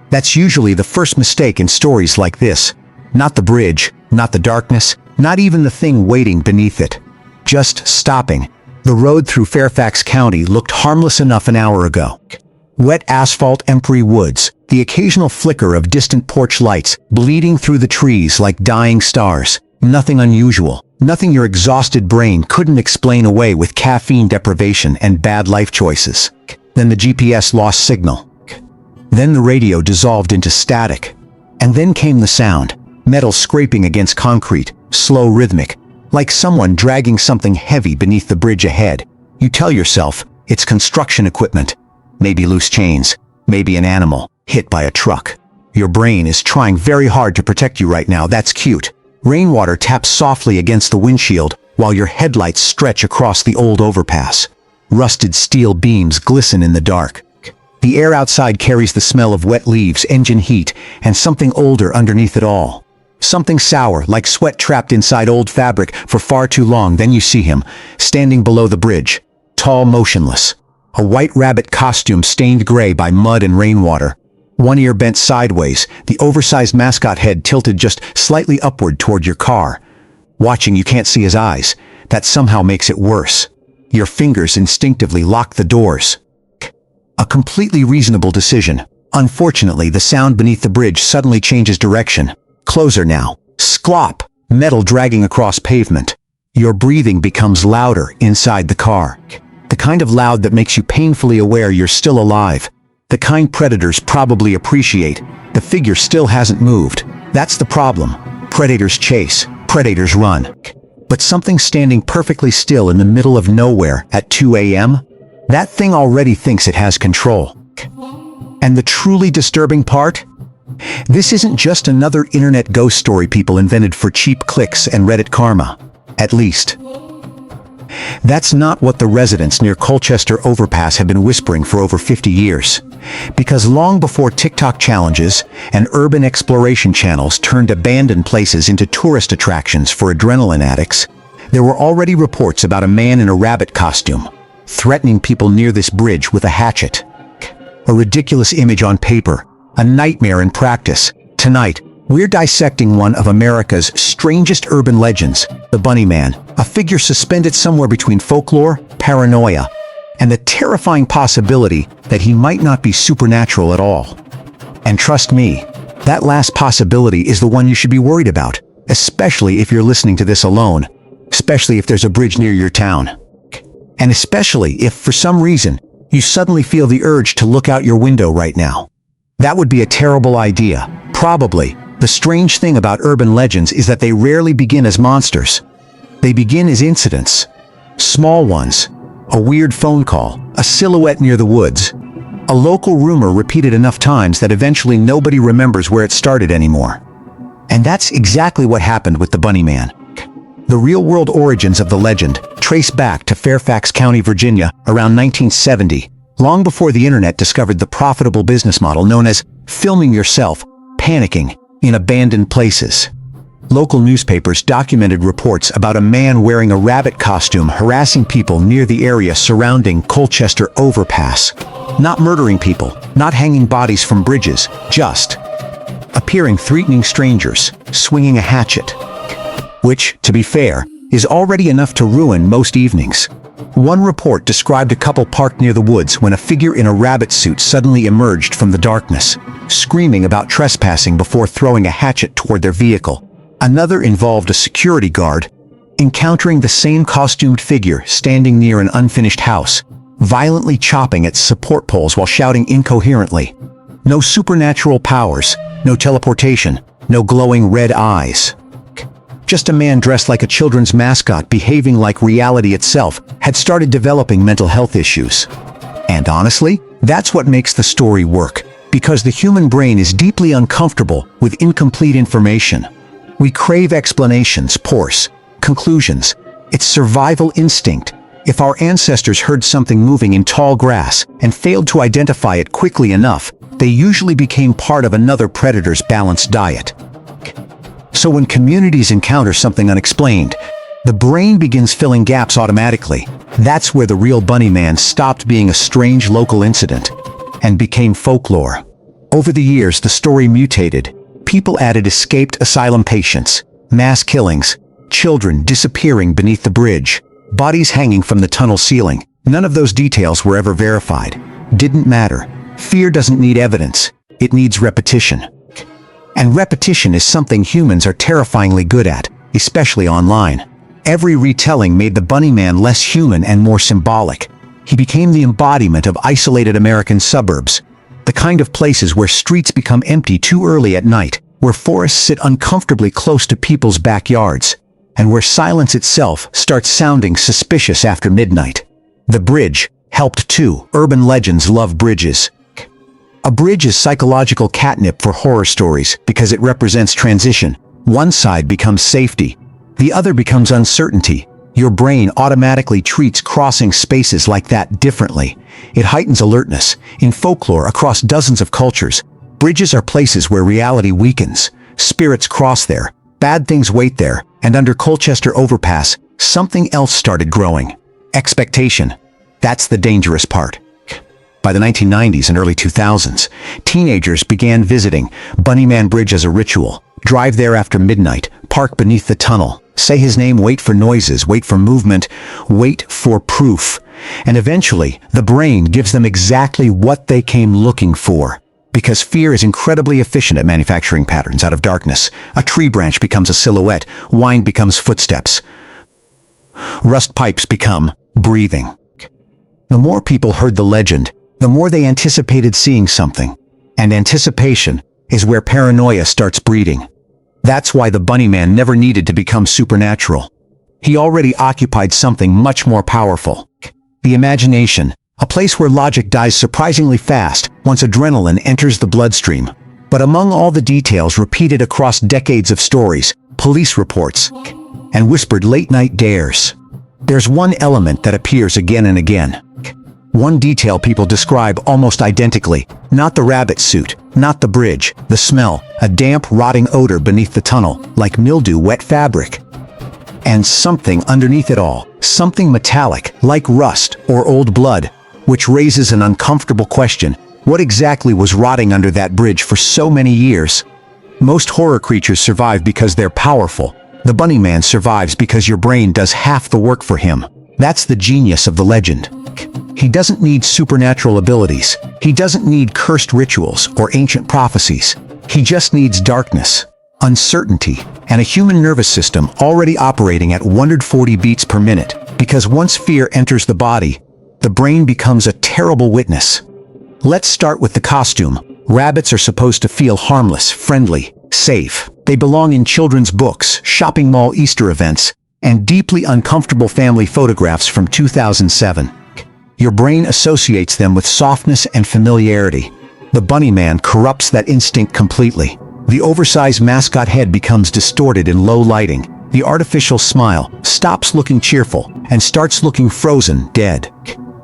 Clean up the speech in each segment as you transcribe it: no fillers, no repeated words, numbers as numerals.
That's usually the first mistake in stories like this. Not the bridge, not the darkness, not even the thing waiting beneath it. Just stopping. The road through Fairfax County looked harmless enough an hour ago. Wet asphalt, empty woods, the occasional flicker of distant porch lights bleeding through the trees like dying stars. Nothing unusual, nothing your exhausted brain couldn't explain away with caffeine deprivation and bad life choices. Then the GPS lost signal. Then the radio dissolved into static. And then came the sound, metal scraping against concrete, slow, rhythmic, like someone dragging something heavy beneath the bridge ahead. You tell yourself, it's construction equipment. Maybe loose chains, maybe an animal hit by a truck. Your brain is trying very hard to protect you right now. That's cute. Rainwater taps softly against the windshield while your headlights stretch across the old overpass. Rusted steel beams glisten in the dark. The air outside carries the smell of wet leaves, engine heat, and something older underneath it all. Something sour, like sweat trapped inside old fabric for far too long. Then you see him, standing below the bridge, tall, motionless. A white rabbit costume stained gray by mud and rainwater. One ear bent sideways, the oversized mascot head tilted just slightly upward toward your car. Watching, you can't see his eyes. That somehow makes it worse. Your fingers instinctively lock the doors. A completely reasonable decision. Unfortunately, the sound beneath the bridge suddenly changes direction. Closer now. Sklop! Metal dragging across pavement. Your breathing becomes louder inside the car. The kind of loud that makes you painfully aware you're still alive. The kind predators probably appreciate. The figure still hasn't moved. That's the problem. Predators chase. Predators run. But something standing perfectly still in the middle of nowhere at 2 a.m.? That thing already thinks it has control. And the truly disturbing part? This isn't just another internet ghost story people invented for cheap clicks and Reddit karma. At least. That's not what the residents near Colchester Overpass have been whispering for over 50 years. Because long before TikTok challenges and urban exploration channels turned abandoned places into tourist attractions for adrenaline addicts, there were already reports about a man in a rabbit costume, threatening people near this bridge with a hatchet. A ridiculous image on paper, a nightmare in practice. Tonight, we're dissecting one of America's strangest urban legends, the Bunny Man, a figure suspended somewhere between folklore, paranoia, and the terrifying possibility that he might not be supernatural at all. And trust me, that last possibility is the one you should be worried about, especially if you're listening to this alone, especially if there's a bridge near your town. And especially if, for some reason, you suddenly feel the urge to look out your window right now. That would be a terrible idea, probably. The strange thing about urban legends is that they rarely begin as monsters. They begin as incidents. Small ones. A weird phone call, a silhouette near the woods. A local rumor repeated enough times that eventually nobody remembers where it started anymore. And that's exactly what happened with the Bunny Man. The real-world origins of the legend trace back to Fairfax County, Virginia, around 1970, long before the internet discovered the profitable business model known as filming yourself, panicking, in abandoned places. Local newspapers documented reports about a man wearing a rabbit costume harassing people near the area surrounding Colchester Overpass. Not murdering people, not hanging bodies from bridges, just appearing threatening strangers, swinging a hatchet. Which, to be fair, is already enough to ruin most evenings. One report described a couple parked near the woods when a figure in a rabbit suit suddenly emerged from the darkness, screaming about trespassing before throwing a hatchet toward their vehicle. Another involved a security guard, encountering the same costumed figure standing near an unfinished house, violently chopping at support poles while shouting incoherently. No supernatural powers, no teleportation, no glowing red eyes. Just a man dressed like a children's mascot behaving like reality itself had started developing mental health issues. And honestly, that's what makes the story work, because the human brain is deeply uncomfortable with incomplete information. We crave explanations, pores, conclusions. It's survival instinct. If our ancestors heard something moving in tall grass and failed to identify it quickly enough, they usually became part of another predator's balanced diet. So when communities encounter something unexplained, the brain begins filling gaps automatically. That's where the real Bunny Man stopped being a strange local incident and became folklore. Over the years, the story mutated. People added escaped asylum patients, mass killings, children disappearing beneath the bridge, bodies hanging from the tunnel ceiling. None of those details were ever verified. Didn't matter. Fear doesn't need evidence. It needs repetition. And repetition is something humans are terrifyingly good at, especially online. Every retelling made the Bunny Man less human and more symbolic. He became the embodiment of isolated American suburbs, the kind of places where streets become empty too early at night, where forests sit uncomfortably close to people's backyards, and where silence itself starts sounding suspicious after midnight. The bridge helped too. Urban legends love bridges. A bridge is psychological catnip for horror stories because it represents transition. One side becomes safety, the other becomes uncertainty. Your brain automatically treats crossing spaces like that differently. It heightens alertness. In folklore across dozens of cultures, bridges are places where reality weakens. Spirits cross there, bad things wait there, and under Colchester Overpass, something else started growing. Expectation. That's the dangerous part. By the 1990s and early 2000s, teenagers began visiting Bunny Man Bridge as a ritual. Drive there after midnight, park beneath the tunnel, say his name, wait for noises, wait for movement, wait for proof. And eventually, the brain gives them exactly what they came looking for. Because fear is incredibly efficient at manufacturing patterns out of darkness. A tree branch becomes a silhouette, wine becomes footsteps. Rust pipes become breathing. The more people heard the legend, the more they anticipated seeing something. And anticipation is where paranoia starts breeding. That's why the Bunny Man never needed to become supernatural. He already occupied something much more powerful. The imagination, a place where logic dies surprisingly fast once adrenaline enters the bloodstream. But among all the details repeated across decades of stories, police reports, and whispered late-night dares, there's one element that appears again and again. One detail people describe almost identically. Not the rabbit suit, not the bridge, the smell, a damp, rotting odor beneath the tunnel, like mildew, wet fabric. And something underneath it all, something metallic, like rust or old blood, which raises an uncomfortable question. What exactly was rotting under that bridge for so many years? Most horror creatures survive because they're powerful. The Bunny Man survives because your brain does half the work for him. That's the genius of the legend. He doesn't need supernatural abilities. He doesn't need cursed rituals or ancient prophecies. He just needs darkness, uncertainty, and a human nervous system already operating at 140 beats per minute. Because once fear enters the body, the brain becomes a terrible witness. Let's start with the costume. Rabbits are supposed to feel harmless, friendly, safe. They belong in children's books, shopping mall Easter events, and deeply uncomfortable family photographs from 2007. Your brain associates them with softness and familiarity. The Bunny Man corrupts that instinct completely. The oversized mascot head becomes distorted in low lighting. The artificial smile stops looking cheerful and starts looking frozen, dead.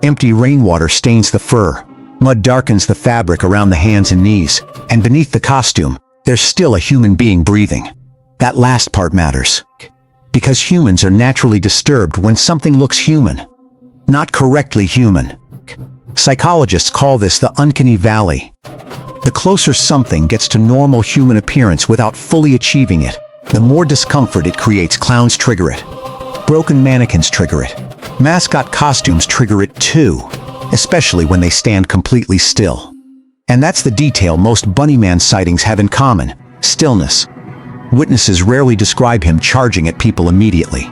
Empty rainwater stains the fur. Mud darkens the fabric around the hands and knees. And beneath the costume, there's still a human being breathing. That last part matters. Because humans are naturally disturbed when something looks human. Not correctly human. Psychologists call this the uncanny valley. The closer something gets to normal human appearance without fully achieving it, the more discomfort it creates. Clowns trigger it. Broken mannequins trigger it. Mascot costumes trigger it too, especially when they stand completely still. And that's the detail most Bunny Man sightings have in common: stillness. Witnesses rarely describe him charging at people immediately.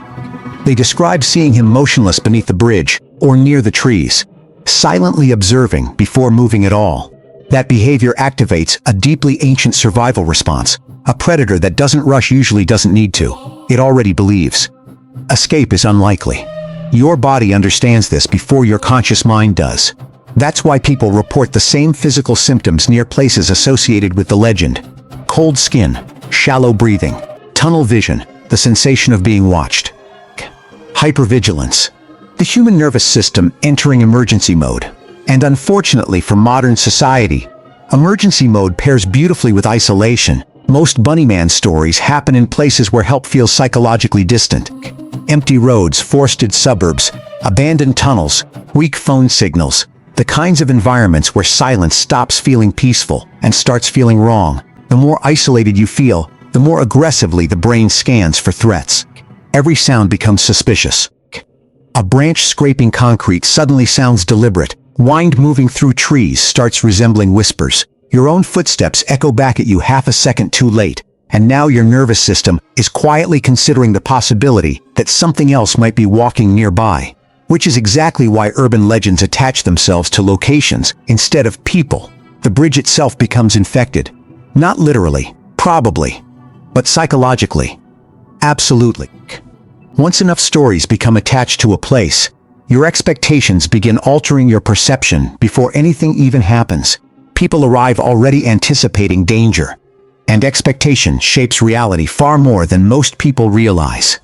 They describe seeing him motionless beneath the bridge or near the trees, silently observing before moving at all. That behavior activates a deeply ancient survival response. A predator that doesn't rush usually doesn't need to. It already believes. Escape is unlikely. Your body understands this before your conscious mind does. That's why people report the same physical symptoms near places associated with the legend. Cold skin, shallow breathing, tunnel vision, the sensation of being watched. Hypervigilance. The human nervous system entering emergency mode. And unfortunately for modern society, emergency mode pairs beautifully with isolation. Most Bunny Man stories happen in places where help feels psychologically distant. Empty roads, forested suburbs, abandoned tunnels, weak phone signals. The kinds of environments where silence stops feeling peaceful and starts feeling wrong. The more isolated you feel, the more aggressively the brain scans for threats. Every sound becomes suspicious. A branch scraping concrete suddenly sounds deliberate. Wind moving through trees starts resembling whispers. Your own footsteps echo back at you half a second too late, and now your nervous system is quietly considering the possibility that something else might be walking nearby. Which is exactly why urban legends attach themselves to locations instead of people. The bridge itself becomes infected. Not literally, probably, but psychologically. Absolutely. Once enough stories become attached to a place, your expectations begin altering your perception before anything even happens. People arrive already anticipating danger, and expectation shapes reality far more than most people realize.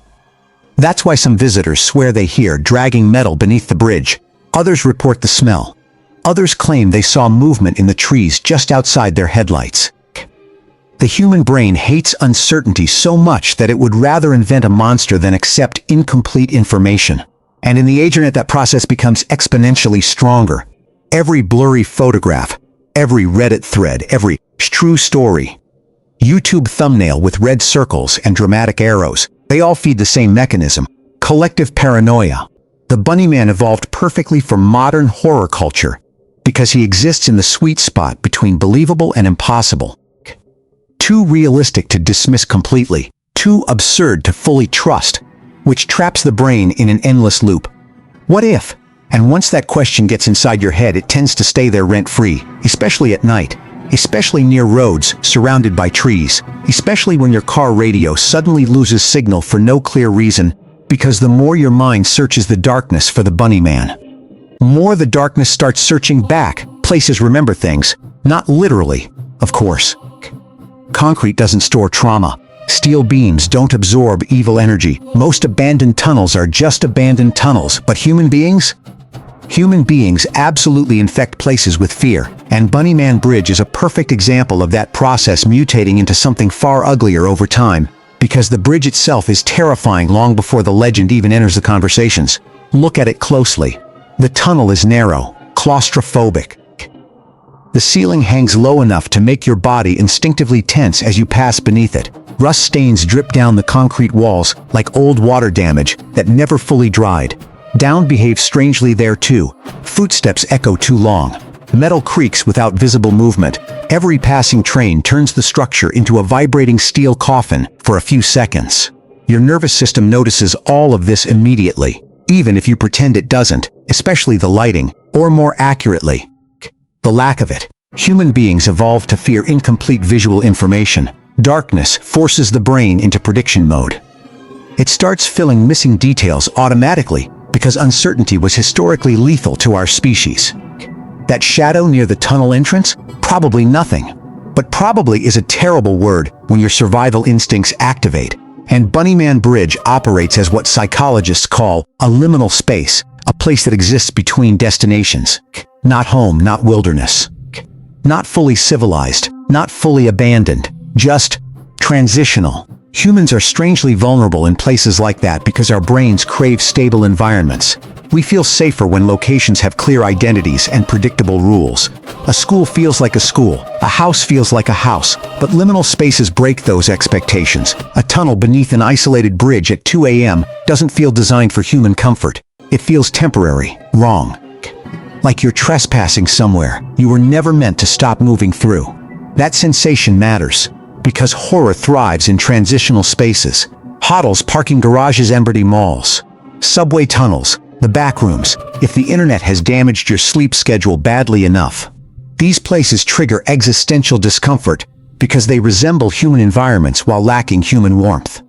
That's why some visitors swear they hear dragging metal beneath the bridge. Others report the smell. Others claim they saw movement in the trees just outside their headlights. The human brain hates uncertainty so much that it would rather invent a monster than accept incomplete information. And in the internet, that process becomes exponentially stronger. Every blurry photograph, every Reddit thread, every true story, YouTube thumbnail with red circles and dramatic arrows, they all feed the same mechanism: collective paranoia. The Bunnyman evolved perfectly for modern horror culture because he exists in the sweet spot between believable and impossible. Too realistic to dismiss completely, too absurd to fully trust, which traps the brain in an endless loop. What if? And once that question gets inside your head, it tends to stay there rent-free, especially at night. Especially near roads surrounded by trees, especially when your car radio suddenly loses signal for no clear reason, because the more your mind searches the darkness for the Bunnyman, more the darkness starts searching back. Places remember things, not literally, of course. Concrete doesn't store trauma. Steel beams don't absorb evil energy. Most abandoned tunnels are just abandoned tunnels, but human beings? Human beings absolutely infect places with fear, and Bunnyman Bridge is a perfect example of that process mutating into something far uglier over time, because the bridge itself is terrifying long before the legend even enters the conversations. Look at it closely. The tunnel is narrow, claustrophobic. The ceiling hangs low enough to make your body instinctively tense as you pass beneath it. Rust stains drip down the concrete walls like old water damage that never fully dried. Down behaves strangely there too. Footsteps echo too long. Metal creaks without visible movement. Every passing train turns the structure into a vibrating steel coffin for a few seconds. Your nervous system notices all of this immediately, even if you pretend it doesn't, especially the lighting, or more accurately, the lack of it. Human beings evolved to fear incomplete visual information. Darkness forces the brain into prediction mode. It starts filling missing details automatically, because uncertainty was historically lethal to our species. That shadow near the tunnel entrance? Probably nothing. But probably is a terrible word when your survival instincts activate. And Bunnyman Bridge operates as what psychologists call a liminal space, a place that exists between destinations. Not home, not wilderness. Not fully civilized, not fully abandoned, just transitional. Humans are strangely vulnerable in places like that because our brains crave stable environments. We feel safer when locations have clear identities and predictable rules. A school feels like a school, a house feels like a house, but liminal spaces break those expectations. A tunnel beneath an isolated bridge at 2 a.m. doesn't feel designed for human comfort. It feels temporary, wrong. Like you're trespassing somewhere you were never meant to stop moving through. That sensation matters, because horror thrives in transitional spaces. Hotels, parking garages, empty malls, subway tunnels, the back rooms. If the internet has damaged your sleep schedule badly enough, these places trigger existential discomfort because they resemble human environments while lacking human warmth.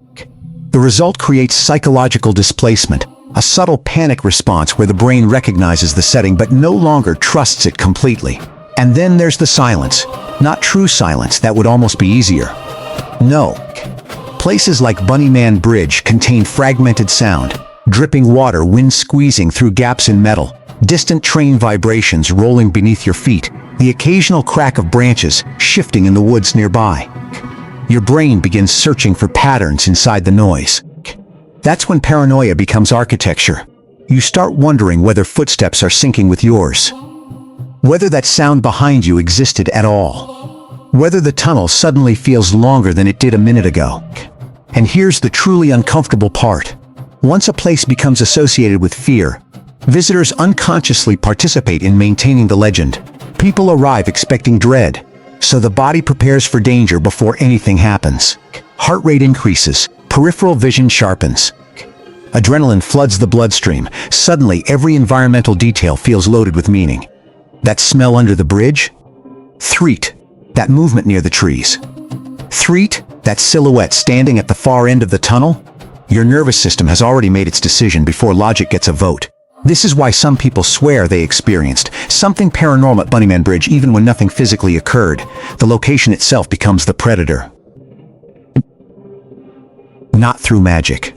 The result creates psychological displacement, a subtle panic response where the brain recognizes the setting but no longer trusts it completely. And then there's the silence. Not true silence, that would almost be easier. No. Places like Bunnyman Bridge contain fragmented sound, dripping water, wind squeezing through gaps in metal, distant train vibrations rolling beneath your feet, the occasional crack of branches shifting in the woods nearby. Your brain begins searching for patterns inside the noise. That's when paranoia becomes architecture. You start wondering whether footsteps are syncing with yours. Whether that sound behind you existed at all. Whether the tunnel suddenly feels longer than it did a minute ago. And here's the truly uncomfortable part. Once a place becomes associated with fear, visitors unconsciously participate in maintaining the legend. People arrive expecting dread, so the body prepares for danger before anything happens. Heart rate increases, peripheral vision sharpens. Adrenaline floods the bloodstream. Suddenly, every environmental detail feels loaded with meaning. That smell under the bridge? Threat. That movement near the trees. Threat. That silhouette standing at the far end of the tunnel? Your nervous system has already made its decision before logic gets a vote. This is why some people swear they experienced something paranormal at Bunnyman Bridge even when nothing physically occurred. The location itself becomes the predator. Not through magic.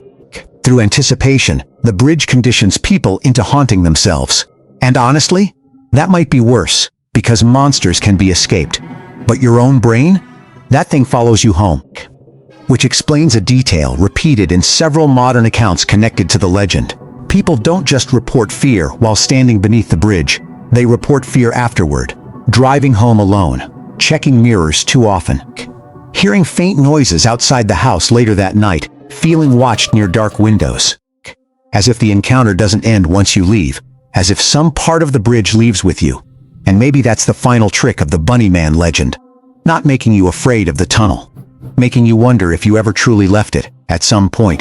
Through anticipation, the bridge conditions people into haunting themselves. And honestly, that might be worse, because monsters can be escaped. But your own brain? That thing follows you home. Which explains a detail repeated in several modern accounts connected to the legend. People don't just report fear while standing beneath the bridge. They report fear afterward, driving home alone, checking mirrors too often, hearing faint noises outside the house later that night, feeling watched near dark windows. As if the encounter doesn't end once you leave, as if some part of the bridge leaves with you. And maybe that's the final trick of the Bunnyman legend. Not making you afraid of the tunnel, making you wonder if you ever truly left it. At some point,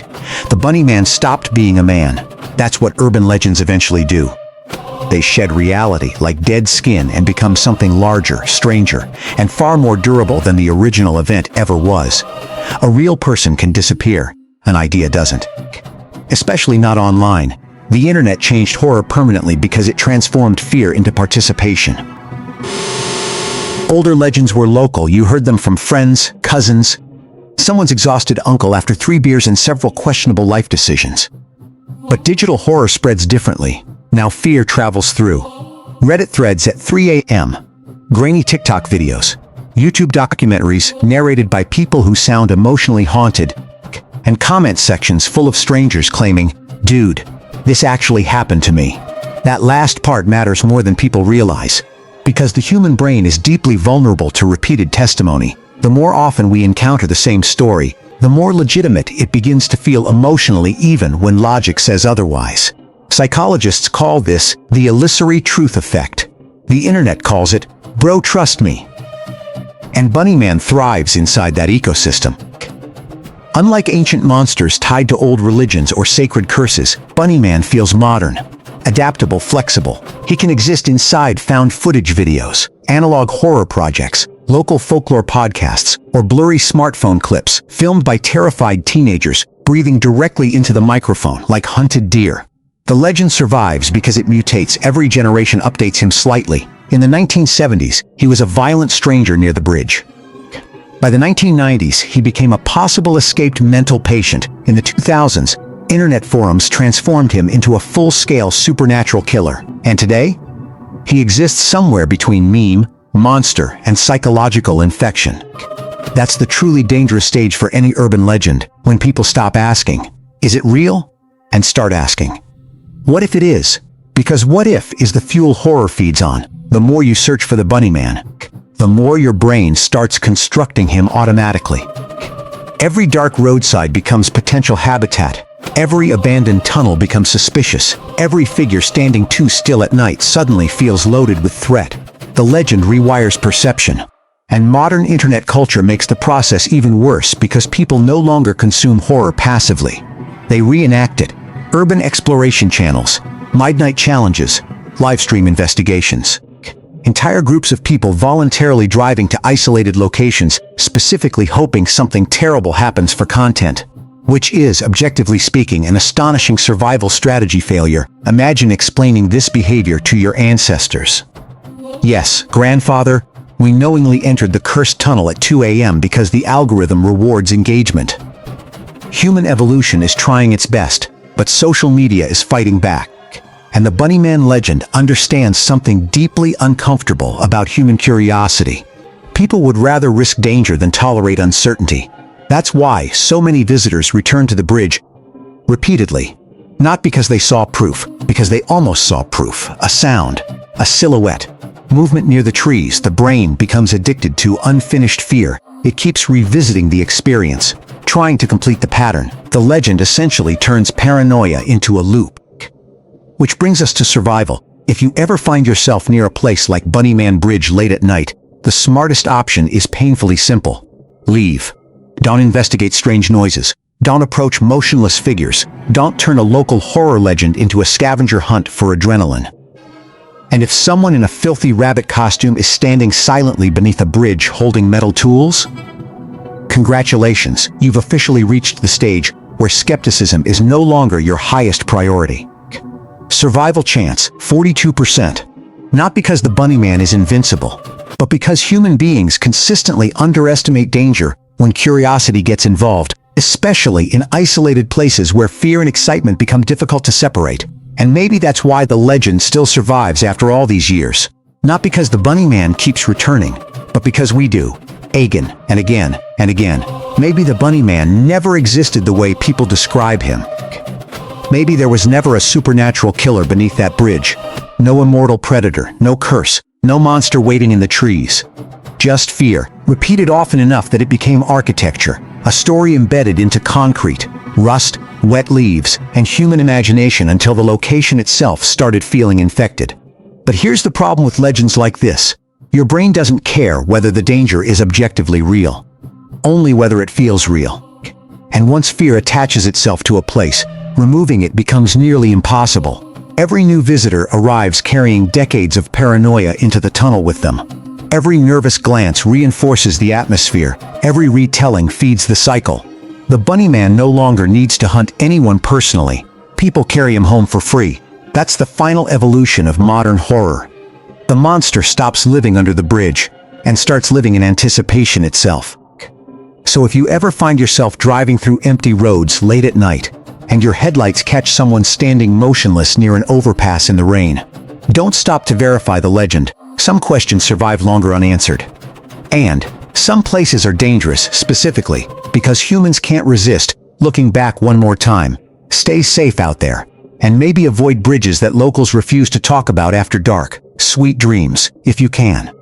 the Bunnyman stopped being a man. That's what urban legends eventually do. They shed reality like dead skin and become something larger, stranger, and far more durable than the original event ever was. A real person can disappear. An idea doesn't. Especially not online. The internet changed horror permanently because it transformed fear into participation. Older legends were local. You heard them from friends, cousins, someone's exhausted uncle after 3 beers and several questionable life decisions. But digital horror spreads differently. Now fear travels through Reddit threads at 3 a.m., grainy TikTok videos, YouTube documentaries narrated by people who sound emotionally haunted, and comment sections full of strangers claiming, "Dude, this actually happened to me." That last part matters more than people realize, because the human brain is deeply vulnerable to repeated testimony. The more often we encounter the same story, the more legitimate it begins to feel emotionally, even when logic says otherwise. Psychologists call this the illusory truth effect. The internet calls it, "Bro, trust me." And Bunnyman thrives inside that ecosystem. Unlike ancient monsters tied to old religions or sacred curses, Bunnyman feels modern, adaptable, flexible. He can exist inside found footage videos, analog horror projects, local folklore podcasts, or blurry smartphone clips filmed by terrified teenagers breathing directly into the microphone like hunted deer. The legend survives because it mutates. Every generation updates him slightly. In the 1970s, he was a violent stranger near the bridge. By the 1990s, he became a possible escaped mental patient. In the 2000s, internet forums transformed him into a full-scale supernatural killer. And today, he exists somewhere between meme, monster, and psychological infection. That's the truly dangerous stage for any urban legend, when people stop asking, "Is it real?" and start asking, "What if it is?" Because what if is the fuel horror feeds on. The more you search for the Bunnyman, the more your brain starts constructing him automatically. Every dark roadside becomes potential habitat. Every abandoned tunnel becomes suspicious. Every figure standing too still at night suddenly feels loaded with threat. The legend rewires perception. And modern internet culture makes the process even worse because people no longer consume horror passively. They reenact it. Urban exploration channels, midnight challenges, live stream investigations. Entire groups of people voluntarily driving to isolated locations, specifically hoping something terrible happens for content. Which is, objectively speaking, an astonishing survival strategy failure. Imagine explaining this behavior to your ancestors. Yes, grandfather, we knowingly entered the cursed tunnel at 2 a.m. because the algorithm rewards engagement. Human evolution is trying its best, but social media is fighting back. And the Bunnyman legend understands something deeply uncomfortable about human curiosity. People would rather risk danger than tolerate uncertainty. That's why so many visitors return to the bridge repeatedly. Not because they saw proof, because they almost saw proof. A sound, a silhouette, Movement near the trees, the brain becomes addicted to unfinished fear. It keeps revisiting the experience, trying to complete the pattern. The legend essentially turns paranoia into a loop. Which brings us to survival. If you ever find yourself near a place like Bunnyman Bridge late at night, the smartest option is painfully simple. Leave. Don't investigate strange noises. Don't approach motionless figures. Don't turn a local horror legend into a scavenger hunt for adrenaline. And if someone in a filthy rabbit costume is standing silently beneath a bridge holding metal tools, congratulations, you've officially reached the stage where skepticism is no longer your highest priority. Survival chance, 42%. Not because the Bunnyman is invincible, but because human beings consistently underestimate danger when curiosity gets involved, especially in isolated places where fear and excitement become difficult to separate. And maybe that's why the legend still survives after all these years. Not because the Bunnyman keeps returning, but because we do. Again and again and again. Maybe the Bunnyman never existed the way people describe him. Maybe there was never a supernatural killer beneath that bridge. No immortal predator, no curse, no monster waiting in the trees. Just fear, repeated often enough that it became architecture, a story embedded into concrete, rust, wet leaves, and human imagination until the location itself started feeling infected. But here's the problem with legends like this. Your brain doesn't care whether the danger is objectively real, only whether it feels real. And once fear attaches itself to a place, removing it becomes nearly impossible. Every new visitor arrives carrying decades of paranoia into the tunnel with them. Every nervous glance reinforces the atmosphere. Every retelling feeds the cycle. The Bunnyman no longer needs to hunt anyone personally. People carry him home for free. That's the final evolution of modern horror. The monster stops living under the bridge and starts living in anticipation itself. So if you ever find yourself driving through empty roads late at night, and your headlights catch someone standing motionless near an overpass in the rain, don't stop to verify the legend. Some questions survive longer unanswered. And some places are dangerous specifically because humans can't resist looking back one more time. Stay safe out there, and maybe avoid bridges that locals refuse to talk about after dark. Sweet dreams, if you can.